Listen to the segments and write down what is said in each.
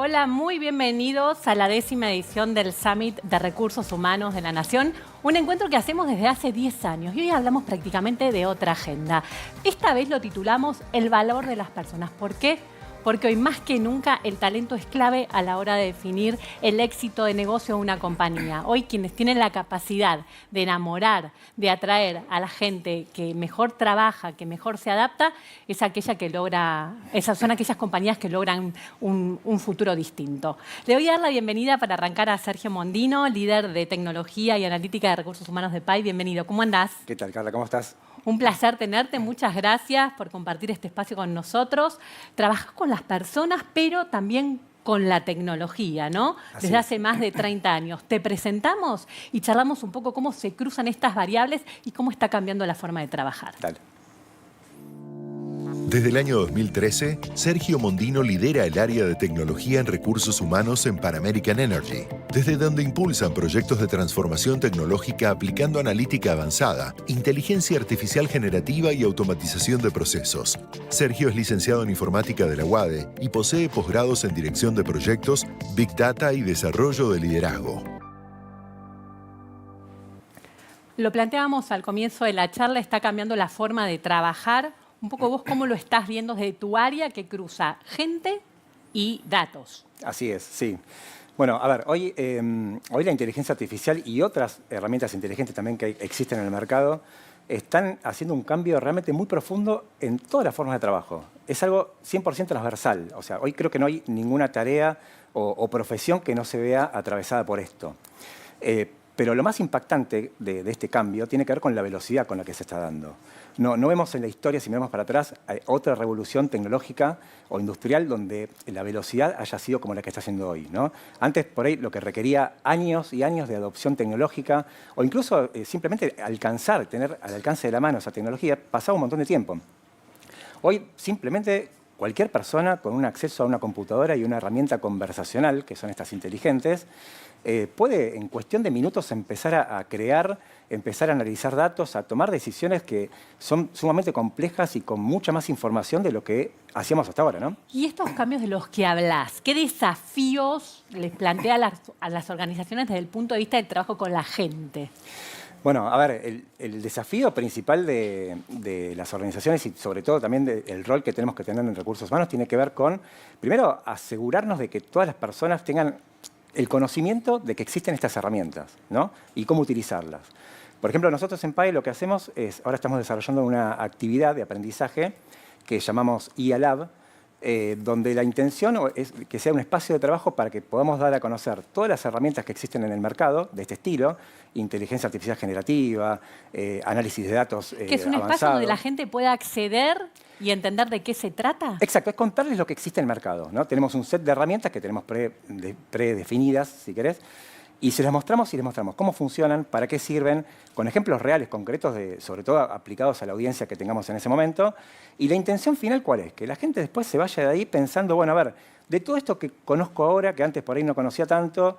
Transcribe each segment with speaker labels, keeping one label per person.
Speaker 1: Hola, muy bienvenidos a la 10ª edición del Summit de Recursos Humanos de la Nación, un encuentro que hacemos desde hace 10 años y hoy hablamos prácticamente de otra agenda. Esta vez lo titulamos El valor de las personas. ¿Por qué? Porque hoy más que nunca el talento es clave a la hora de definir el éxito de negocio de una compañía. Hoy quienes tienen la capacidad de enamorar, de atraer a la gente que mejor trabaja, que mejor se adapta, es aquella que logra, son aquellas compañías que logran un futuro distinto. Le voy a dar la bienvenida para arrancar a Sergio Mondino, líder de tecnología y analítica de recursos humanos de PAI. Bienvenido. ¿Cómo andás?
Speaker 2: ¿Qué tal, Carla? ¿Cómo estás?
Speaker 1: Un placer tenerte, muchas gracias por compartir este espacio con nosotros. Trabajas con las personas, pero también con la tecnología, ¿no? Desde hace más de 30 años. Te presentamos y charlamos un poco cómo se cruzan estas variables y cómo está cambiando la forma de trabajar.
Speaker 2: Dale.
Speaker 3: Desde el año 2013, Sergio Mondino lidera el área de tecnología en recursos humanos en Pan American Energy, desde donde impulsan proyectos de transformación tecnológica aplicando analítica avanzada, inteligencia artificial generativa y automatización de procesos. Sergio es licenciado en informática de la UADE y posee posgrados en dirección de proyectos, Big Data y desarrollo de liderazgo.
Speaker 1: Lo planteábamos al comienzo de la charla, está cambiando la forma de trabajar. Un poco vos, ¿cómo lo estás viendo desde tu área que cruza gente y datos?
Speaker 2: Así es, sí. Bueno, a ver, hoy la inteligencia artificial y otras herramientas inteligentes también que existen en el mercado están haciendo un cambio realmente muy profundo en todas las formas de trabajo. Es algo 100% transversal. O sea, hoy creo que no hay ninguna tarea o profesión que no se vea atravesada por esto. Pero lo más impactante de este cambio tiene que ver con la velocidad con la que se está dando. No vemos en la historia, si miramos para atrás, otra revolución tecnológica o industrial donde la velocidad haya sido como la que está haciendo hoy, ¿no? Antes, por ahí, lo que requería años y años de adopción tecnológica o incluso simplemente tener al alcance de la mano esa tecnología, pasaba un montón de tiempo. Hoy, simplemente, cualquier persona con un acceso a una computadora y una herramienta conversacional, que son estas inteligentes, puede en cuestión de minutos empezar a crear, empezar a analizar datos, a tomar decisiones que son sumamente complejas y con mucha más información de lo que hacíamos hasta ahora, ¿no?
Speaker 1: Y estos cambios de los que hablas, ¿qué desafíos les plantea a las organizaciones desde el punto de vista del trabajo con la gente?
Speaker 2: Bueno, a ver, el desafío principal de las organizaciones y sobre todo también el rol que tenemos que tener en recursos humanos tiene que ver con, primero, asegurarnos de que todas las personas tengan el conocimiento de que existen estas herramientas, ¿no? Y cómo utilizarlas. Por ejemplo, nosotros en PAI lo que hacemos es, ahora estamos desarrollando una actividad de aprendizaje que llamamos IA Lab, donde la intención es que sea un espacio de trabajo para que podamos dar a conocer todas las herramientas que existen en el mercado de este estilo, inteligencia artificial generativa, análisis de datos
Speaker 1: que es un espacio donde la gente pueda acceder y entender de qué se trata.
Speaker 2: Exacto, es contarles lo que existe en el mercado, ¿no? Tenemos un set de herramientas que tenemos predefinidas, si querés, y se las mostramos y les mostramos cómo funcionan, para qué sirven, con ejemplos reales, concretos, sobre todo aplicados a la audiencia que tengamos en ese momento. Y la intención final, ¿cuál es? Que la gente después se vaya de ahí pensando, bueno, a ver, de todo esto que conozco ahora, que antes por ahí no conocía tanto,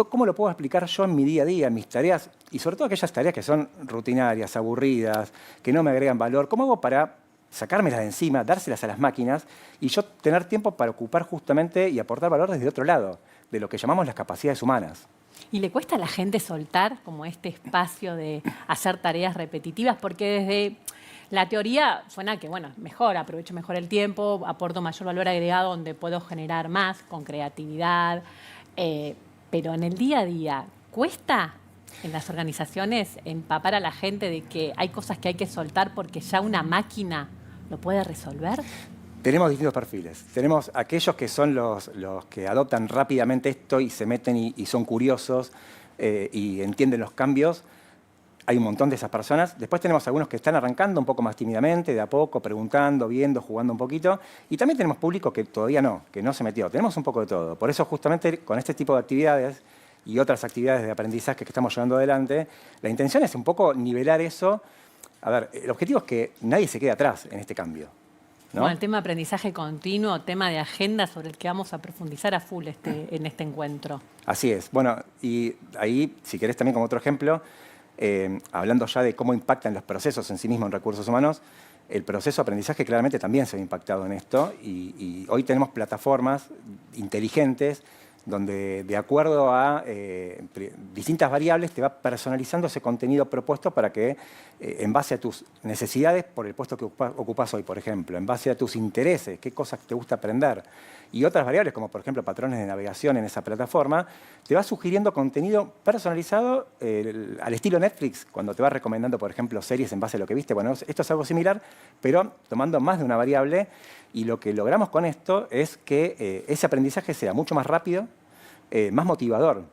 Speaker 2: ¿cómo lo puedo explicar yo en mi día a día, en mis tareas? Y sobre todo aquellas tareas que son rutinarias, aburridas, que no me agregan valor. ¿Cómo hago para sacármelas de encima, dárselas a las máquinas y yo tener tiempo para ocupar justamente y aportar valor desde otro lado, de lo que llamamos las capacidades humanas?
Speaker 1: ¿Y le cuesta a la gente soltar como este espacio de hacer tareas repetitivas? Porque desde la teoría suena que, bueno, aprovecho mejor el tiempo, aporto mayor valor agregado donde puedo generar más con creatividad, pero en el día a día, ¿cuesta en las organizaciones empapar a la gente de que hay cosas que hay que soltar porque ya una máquina lo puede resolver?
Speaker 2: Tenemos distintos perfiles. Tenemos aquellos que son los que adoptan rápidamente esto y se meten y son curiosos y entienden los cambios. Hay un montón de esas personas. Después tenemos algunos que están arrancando un poco más tímidamente, de a poco, preguntando, viendo, jugando un poquito. Y también tenemos público que todavía no, que no se metió. Tenemos un poco de todo. Por eso justamente con este tipo de actividades y otras actividades de aprendizaje que estamos llevando adelante, la intención es un poco nivelar eso. A ver, el objetivo es que nadie se quede atrás en este cambio, ¿no?
Speaker 1: Bueno, el tema de aprendizaje continuo, tema de agenda sobre el que vamos a profundizar a full en este encuentro.
Speaker 2: Así es. Bueno, y ahí, si querés también como otro ejemplo, hablando ya de cómo impactan los procesos en sí mismos en recursos humanos, el proceso de aprendizaje claramente también se ve impactado en esto y hoy tenemos plataformas inteligentes donde de acuerdo a distintas variables te va personalizando ese contenido propuesto para que en base a tus necesidades por el puesto que ocupas hoy, por ejemplo, en base a tus intereses, qué cosas te gusta aprender y otras variables como por ejemplo patrones de navegación en esa plataforma, te va sugiriendo contenido personalizado al estilo Netflix, cuando te va recomendando por ejemplo series en base a lo que viste. Bueno, esto es algo similar, pero tomando más de una variable. Y lo que logramos con esto es que ese aprendizaje sea mucho más rápido, más motivador,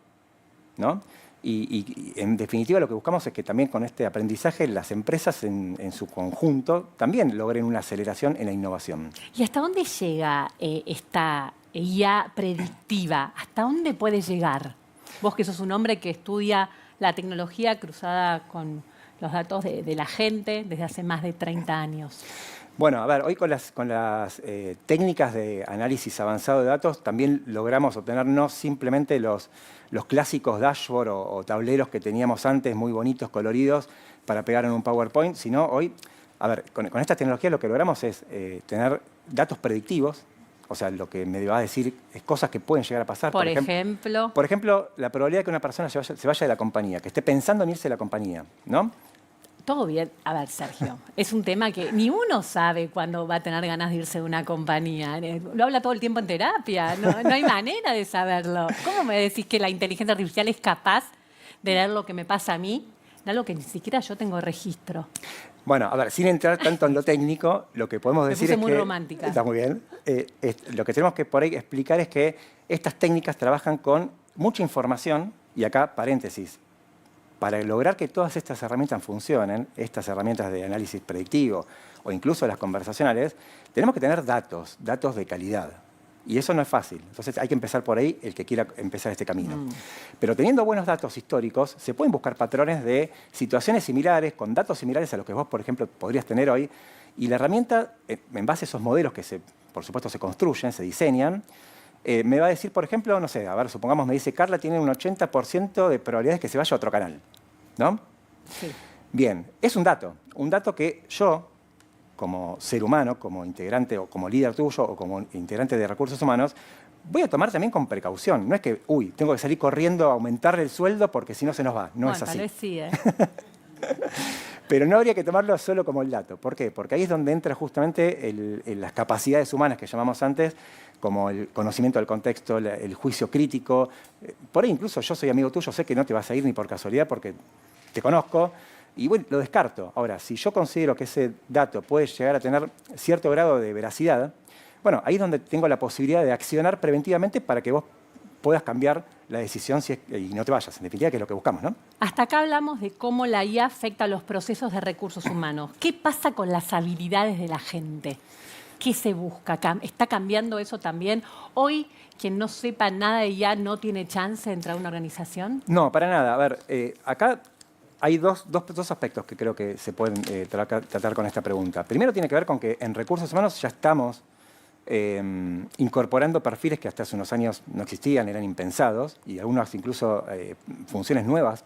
Speaker 2: ¿no? Y en definitiva lo que buscamos es que también con este aprendizaje las empresas en su conjunto también logren una aceleración en la innovación.
Speaker 1: ¿Y hasta dónde llega esta IA predictiva? ¿Hasta dónde puede llegar? Vos que sos un hombre que estudia la tecnología cruzada con los datos de la gente desde hace más de 30 años.
Speaker 2: Bueno, a ver, hoy con las técnicas de análisis avanzado de datos también logramos obtener no simplemente los clásicos dashboard o tableros que teníamos antes, muy bonitos, coloridos, para pegar en un PowerPoint, sino hoy, a ver, con esta tecnología lo que logramos es tener datos predictivos, o sea, lo que me va a decir es cosas que pueden llegar a pasar.
Speaker 1: Por ejemplo.
Speaker 2: Por ejemplo, la probabilidad de que una persona se vaya de la compañía, que esté pensando en irse de la compañía, ¿no?
Speaker 1: Todo bien. A ver, Sergio, es un tema que ni uno sabe cuándo va a tener ganas de irse de una compañía. Lo habla todo el tiempo en terapia. No hay manera de saberlo. ¿Cómo me decís que la inteligencia artificial es capaz de leer lo que me pasa a mí? De algo que ni siquiera yo tengo registro.
Speaker 2: Bueno, a ver, sin entrar tanto en lo técnico, lo que podemos decir es que...
Speaker 1: Me puse muy romántica.
Speaker 2: Está muy bien. Lo que tenemos que por ahí explicar es que estas técnicas trabajan con mucha información, y acá paréntesis, para lograr que todas estas herramientas funcionen, estas herramientas de análisis predictivo o incluso las conversacionales, tenemos que tener datos de calidad. Y eso no es fácil. Entonces hay que empezar por ahí el que quiera empezar este camino. Pero teniendo buenos datos históricos, se pueden buscar patrones de situaciones similares, con datos similares a los que vos, por ejemplo, podrías tener hoy. Y la herramienta, en base a esos modelos que, por supuesto, se construyen, se diseñan, me va a decir, por ejemplo, no sé, a ver, supongamos me dice, Carla tiene un 80% de probabilidades que se vaya a otro canal, ¿no?
Speaker 1: Sí.
Speaker 2: Bien, es un dato que yo, como ser humano, como integrante o como líder tuyo o como integrante de recursos humanos, voy a tomar también con precaución. No es que, tengo que salir corriendo a aumentarle el sueldo porque si no se nos va. No es así.
Speaker 1: Tal vez sí, ¿eh?
Speaker 2: Pero no habría que tomarlo solo como el dato. ¿Por qué? Porque ahí es donde entra justamente las capacidades humanas que llamamos antes, como el conocimiento del contexto, el juicio crítico. Por ahí incluso yo soy amigo tuyo, sé que no te vas a ir ni por casualidad porque te conozco. Y bueno, lo descarto. Ahora, si yo considero que ese dato puede llegar a tener cierto grado de veracidad, bueno, ahí es donde tengo la posibilidad de accionar preventivamente para que vos puedas cambiar la decisión y no te vayas. En definitiva, que es lo que buscamos, ¿no?
Speaker 1: Hasta acá hablamos de cómo la IA afecta a los procesos de recursos humanos. ¿Qué pasa con las habilidades de la gente? ¿Qué se busca? ¿Está cambiando eso también? Hoy, quien no sepa nada de IA no tiene chance de entrar a una organización.
Speaker 2: No, para nada. A ver, acá hay dos aspectos que creo que se pueden tratar con esta pregunta. Primero tiene que ver con que en recursos humanos ya estamos incorporando perfiles que hasta hace unos años no existían, eran impensados, y algunas incluso funciones nuevas,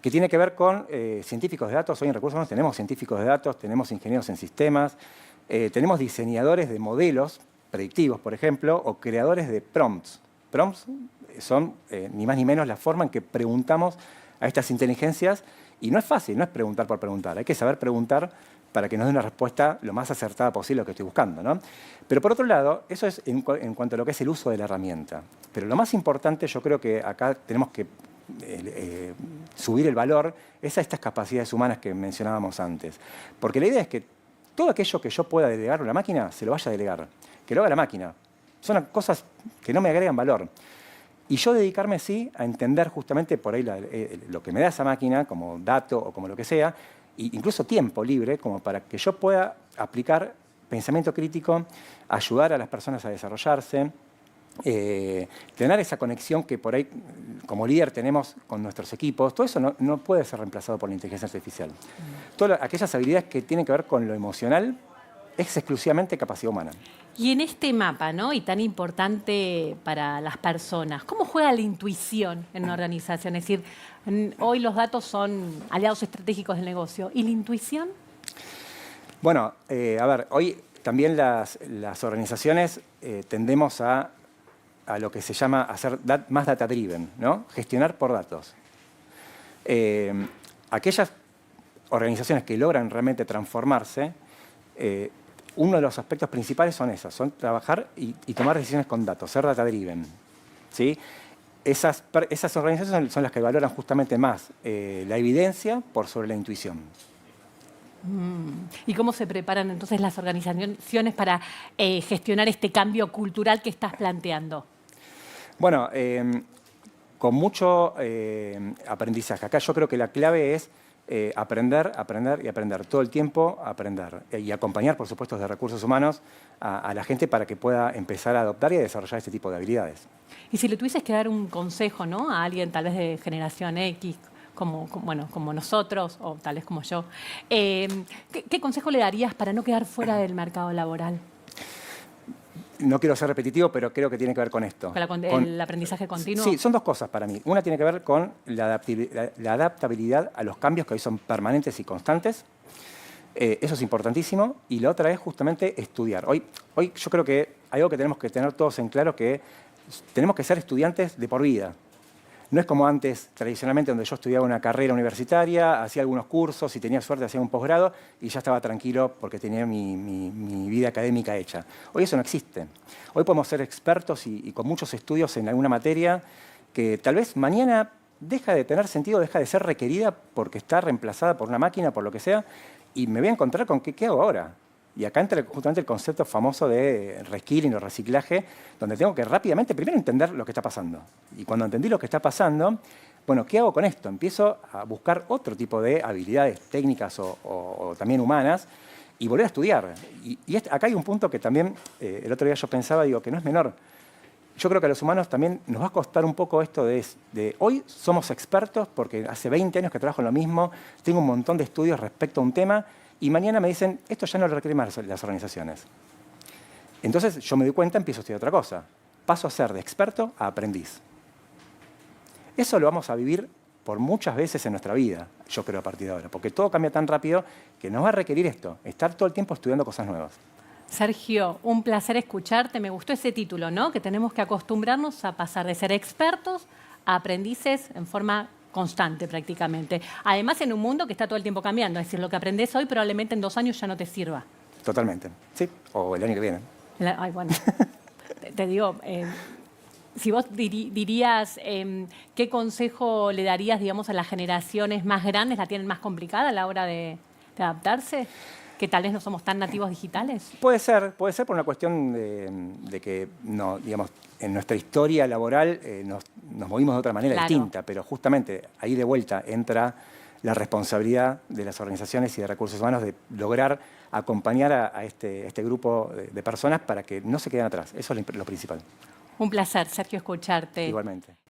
Speaker 2: que tiene que ver con científicos de datos. Hoy en recursos humanos tenemos científicos de datos, tenemos ingenieros en sistemas, tenemos diseñadores de modelos predictivos, por ejemplo, o creadores de prompts. Prompts son ni más ni menos la forma en que preguntamos a estas inteligencias, y no es fácil, no es preguntar por preguntar, hay que saber preguntar para que nos dé una respuesta lo más acertada posible a lo que estoy buscando, ¿no? Pero por otro lado, eso es en cuanto a lo que es el uso de la herramienta. Pero lo más importante, yo creo que acá tenemos que subir el valor, es a estas capacidades humanas que mencionábamos antes. Porque la idea es que todo aquello que yo pueda delegar a la máquina, se lo vaya a delegar, que lo haga la máquina. Son cosas que no me agregan valor. Y yo dedicarme, sí, a entender justamente por ahí lo que me da esa máquina, como dato o como lo que sea, e incluso tiempo libre, como para que yo pueda aplicar pensamiento crítico, ayudar a las personas a desarrollarse, tener esa conexión que por ahí, como líder, tenemos con nuestros equipos. Todo eso no puede ser reemplazado por la inteligencia artificial. Todas aquellas habilidades que tienen que ver con lo emocional es exclusivamente capacidad humana.
Speaker 1: Y en este mapa, ¿no? Y tan importante para las personas, ¿cómo juega la intuición en una organización? Es decir, hoy los datos son aliados estratégicos del negocio. ¿Y la intuición?
Speaker 2: Bueno, a ver, hoy también las organizaciones tendemos a lo que se llama hacer más data-driven, ¿no? Gestionar por datos. Aquellas organizaciones que logran realmente transformarse, uno de los aspectos principales son esos, son trabajar y tomar decisiones con datos, ser data-driven, ¿sí? Esas organizaciones son las que valoran justamente más la evidencia por sobre la intuición.
Speaker 1: ¿Y cómo se preparan entonces las organizaciones para gestionar este cambio cultural que estás planteando?
Speaker 2: Bueno, con mucho aprendizaje. Acá yo creo que la clave es aprender, aprender y aprender. Todo el tiempo aprender. Y acompañar, por supuesto, de recursos humanos a la gente para que pueda empezar a adoptar y a desarrollar este tipo de habilidades.
Speaker 1: Y si le tuvieses que dar un consejo, ¿no?, a alguien tal vez de generación X, como nosotros, o tal vez como yo, ¿qué consejo le darías para no quedar fuera del mercado laboral?
Speaker 2: No quiero ser repetitivo, pero creo que tiene que ver con esto.
Speaker 1: ¿Con el aprendizaje continuo?
Speaker 2: Sí, son dos cosas para mí. Una tiene que ver con la adaptabilidad a los cambios que hoy son permanentes y constantes. Eso es importantísimo. Y la otra es justamente estudiar. Hoy yo creo que hay algo que tenemos que tener todos en claro, que tenemos que ser estudiantes de por vida. No es como antes, tradicionalmente, donde yo estudiaba una carrera universitaria, hacía algunos cursos y tenía suerte, hacía un posgrado y ya estaba tranquilo porque tenía mi vida académica hecha. Hoy eso no existe. Hoy podemos ser expertos y con muchos estudios en alguna materia que tal vez mañana deja de tener sentido, deja de ser requerida porque está reemplazada por una máquina, por lo que sea, y me voy a encontrar con qué hago ahora. Y acá entra justamente el concepto famoso de reskilling o reciclaje, donde tengo que rápidamente primero entender lo que está pasando. Y cuando entendí lo que está pasando, bueno, ¿qué hago con esto? Empiezo a buscar otro tipo de habilidades técnicas o también humanas y volver a estudiar. Acá hay un punto que también el otro día yo pensaba, digo, que no es menor. Yo creo que a los humanos también nos va a costar un poco esto de hoy somos expertos porque hace 20 años que trabajo en lo mismo, tengo un montón de estudios respecto a un tema, y mañana me dicen, esto ya no lo requieren más las organizaciones. Entonces yo me doy cuenta, empiezo a estudiar otra cosa. Paso a ser de experto a aprendiz. Eso lo vamos a vivir por muchas veces en nuestra vida, yo creo, a partir de ahora. Porque todo cambia tan rápido que nos va a requerir esto, estar todo el tiempo estudiando cosas nuevas.
Speaker 1: Sergio, un placer escucharte. Me gustó ese título, ¿no? Que tenemos que acostumbrarnos a pasar de ser expertos a aprendices en forma constante prácticamente. Además, en un mundo que está todo el tiempo cambiando. Es decir, lo que aprendes hoy probablemente en 2 años ya no te sirva.
Speaker 2: Totalmente, sí. O el año que viene.
Speaker 1: Ay, bueno, te digo, si vos dirías, ¿qué consejo le darías, digamos, a las generaciones más grandes? ¿La tienen más complicada a la hora de adaptarse? ¿Que tal vez no somos tan nativos digitales?
Speaker 2: Puede ser por una cuestión de que no, digamos, en nuestra historia laboral nos movimos de otra manera distinta, pero justamente ahí de vuelta entra la responsabilidad de las organizaciones y de recursos humanos de lograr acompañar a este grupo de personas para que no se queden atrás. Eso es lo principal.
Speaker 1: Un placer, Sergio, escucharte.
Speaker 2: Igualmente.